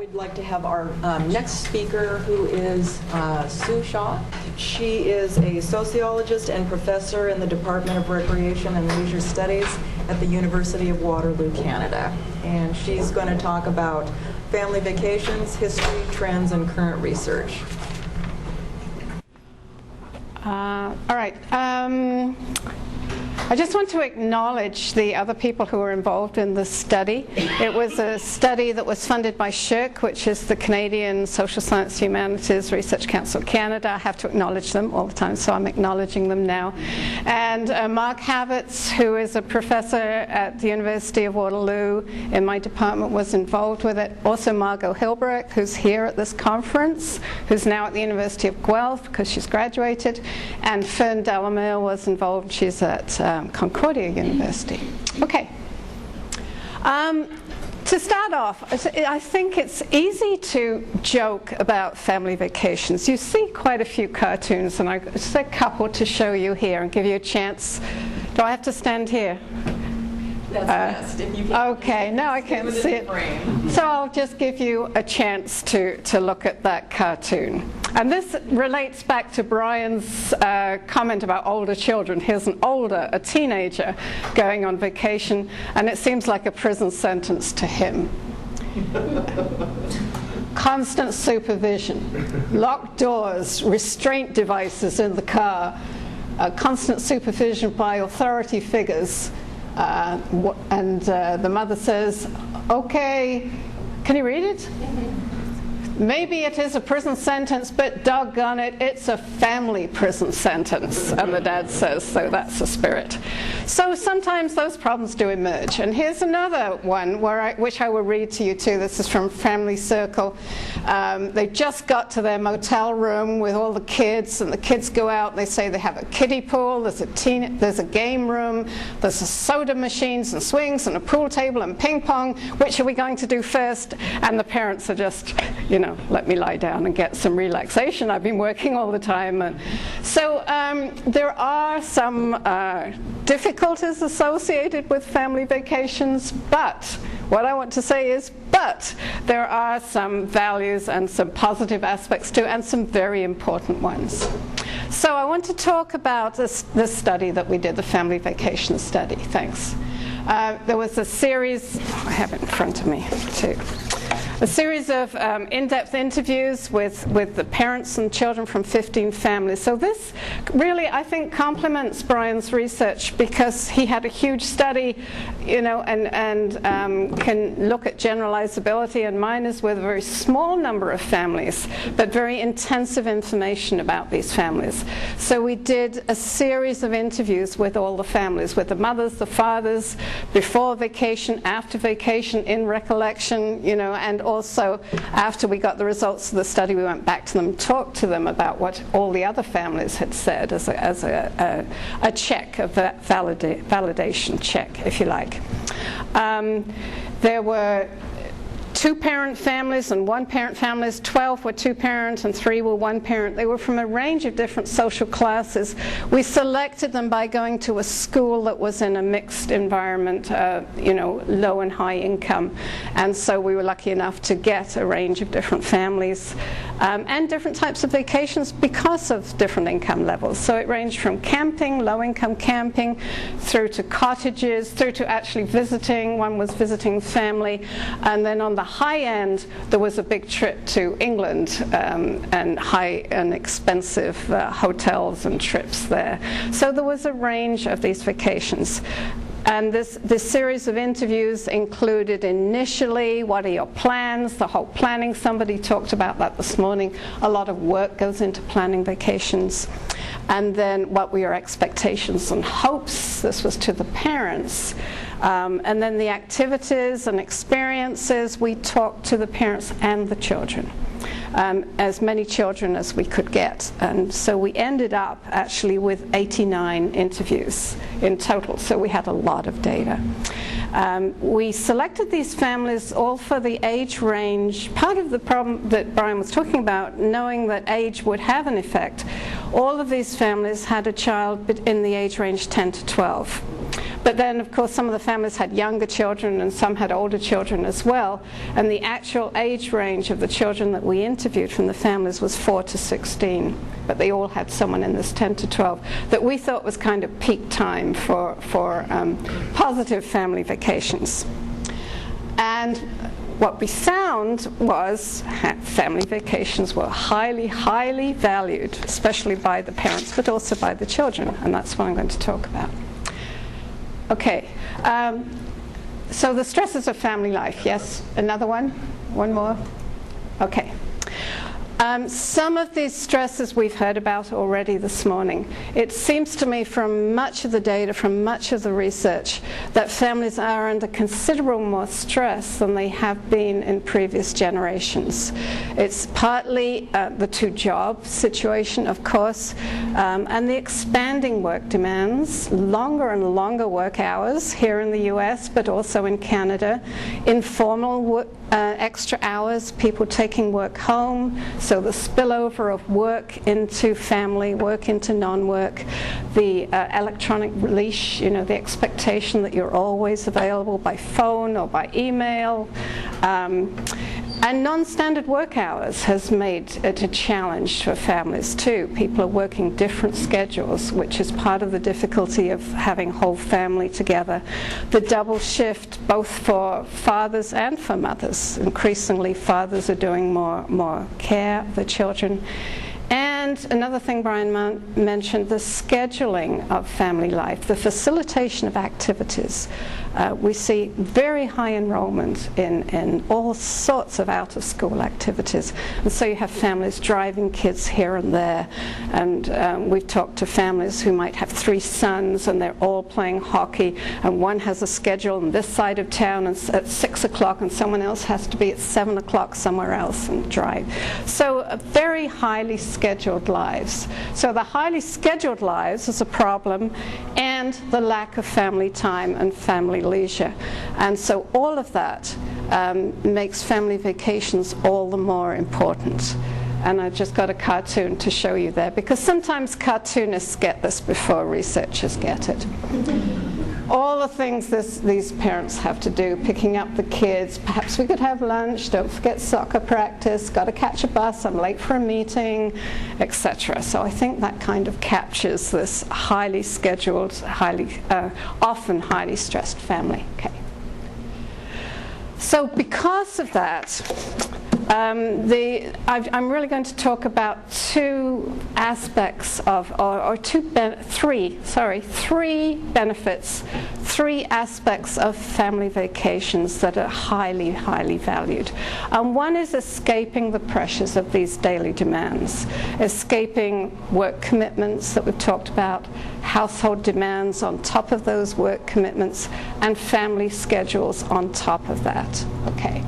we'd like to have our next speaker, who is Sue Shaw. She is a sociologist and professor in the Department of Recreation and Leisure Studies at the University of Waterloo, Canada. And she's going to talk about family vacations, history, trends, and current research. All right. I just want to acknowledge the other people who were involved in this study. It was a study that was funded by SSHRC, which is the Canadian Social Science Humanities Research Council Canada. I have to acknowledge them all the time, so I'm acknowledging them now. And Mark Havertz, who is a professor at the University of Waterloo in my department, was involved with it. Also Margot Hilbrook, who's here at this conference, who's now at the University of Guelph because she's graduated. And Fern Delamere was involved. She's at Concordia University. Okay. To start off, I think it's easy to joke about family vacations. You see quite a few cartoons, and I've just a couple to show you here and give you a chance. Do I have to stand here? That's best. If you can, okay, now I can't see it. So I'll just give you a chance to look at that cartoon. And this relates back to Brian's comment about older children. Here's a teenager, going on vacation, and it seems like a prison sentence to him. Constant supervision, locked doors, restraint devices in the car, constant supervision by authority figures. And the mother says, okay, can you read it? Maybe it is a prison sentence, but doggone it, it's a family prison sentence. And the dad says, so that's the spirit. So sometimes those problems do emerge. And here's another one which I will read to you too. This is from Family Circle. They just got to their motel room with all the kids, and the kids go out and they say they have a kiddie pool, there's a game room, there's a soda machines and swings and a pool table and ping pong. Which are we going to do first? And the parents are just, let me lie down and get some relaxation. I've been working all the time. And so there are some difficulties associated with family vacations, but what I want to say is, but there are some values and some positive aspects too, and some very important ones. So I want to talk about this study that we did, the family vacation study. Thanks. There was a series, I have it in front of me too. A series of in-depth interviews with the parents and children from 15 families. So this really, I think, complements Brian's research because he had a huge study, and can look at generalizability, and mine is with a very small number of families, but very intensive information about these families. So we did a series of interviews with all the families, with the mothers, the fathers, before vacation, after vacation, in recollection, and also after we got the results of the study, we went back to them and talked to them about what all the other families had said as a check, a validation check, if you like. There were 2-parent families and 1-parent families. 12 were 2-parent and 3 were 1-parent. They were from a range of different social classes. We selected them by going to a school that was in a mixed environment, low and high income. And so we were lucky enough to get a range of different families and different types of vacations because of different income levels. So it ranged from camping, low-income camping, through to cottages, through to actually visiting. One was visiting family. And then on the high end, there was a big trip to England and high and expensive hotels and trips there. So there was a range of these vacations. And this series of interviews included initially, what are your plans, the whole planning. Somebody talked about that this morning. A lot of work goes into planning vacations. And then what were your expectations and hopes? This was to the parents. And then the activities and experiences, we talked to the parents and the children. As many children as we could get. And so we ended up actually with 89 interviews in total, so we had a lot of data. We selected these families all for the age range. Part of the problem that Brian was talking about, knowing that age would have an effect, all of these families had a child in the age range 10 to 12. But then, of course, some of the families had younger children and some had older children as well. And the actual age range of the children that we interviewed from the families was 4 to 16. But they all had someone in this 10 to 12 that we thought was kind of peak time for positive family vacations. And what we found was family vacations were highly, highly valued, especially by the parents, but also by the children. And that's what I'm going to talk about. Okay, so the stresses of family life. Yes, another one? One more? Okay. Some of these stresses we've heard about already this morning. It seems to me from much of the data, from much of the research, that families are under considerable more stress than they have been in previous generations. It's partly the two-job situation, of course, and the expanding work demands, longer and longer work hours here in the US, but also in Canada, informal work, extra hours, people taking work home, so the spillover of work into family, work into non-work, the electronic leash, you know, the expectation that you're always available by phone or by email. And non-standard work hours has made it a challenge for families too. People are working different schedules, which is part of the difficulty of having whole family together. The double shift, both for fathers and for mothers. Increasingly, fathers are doing more care of the children. And another thing Brian mentioned, the scheduling of family life, the facilitation of activities. We see very high enrollment in all sorts of out-of-school activities. And so you have families driving kids here and there. And we've talked to families who might have 3 sons and they're all playing hockey. And one has a schedule on this side of town and at 6 o'clock and someone else has to be at 7 o'clock somewhere else and drive. So very highly scheduled lives. So the highly scheduled lives is a problem, and the lack of family time and family leisure. And so all of that makes family vacations all the more important. And I just got a cartoon to show you there, because sometimes cartoonists get this before researchers get it. All the things these parents have to do, picking up the kids, perhaps we could have lunch, don't forget soccer practice, got to catch a bus, I'm late for a meeting, etc. So I think that kind of captures this highly scheduled, often highly stressed family. Okay. So because of that, I'm really going to talk about 2 aspects of, three benefits, 3 aspects of family vacations that are highly, highly valued. One is escaping the pressures of these daily demands, escaping work commitments that we've talked about, household demands on top of those work commitments, and family schedules on top of that. Okay.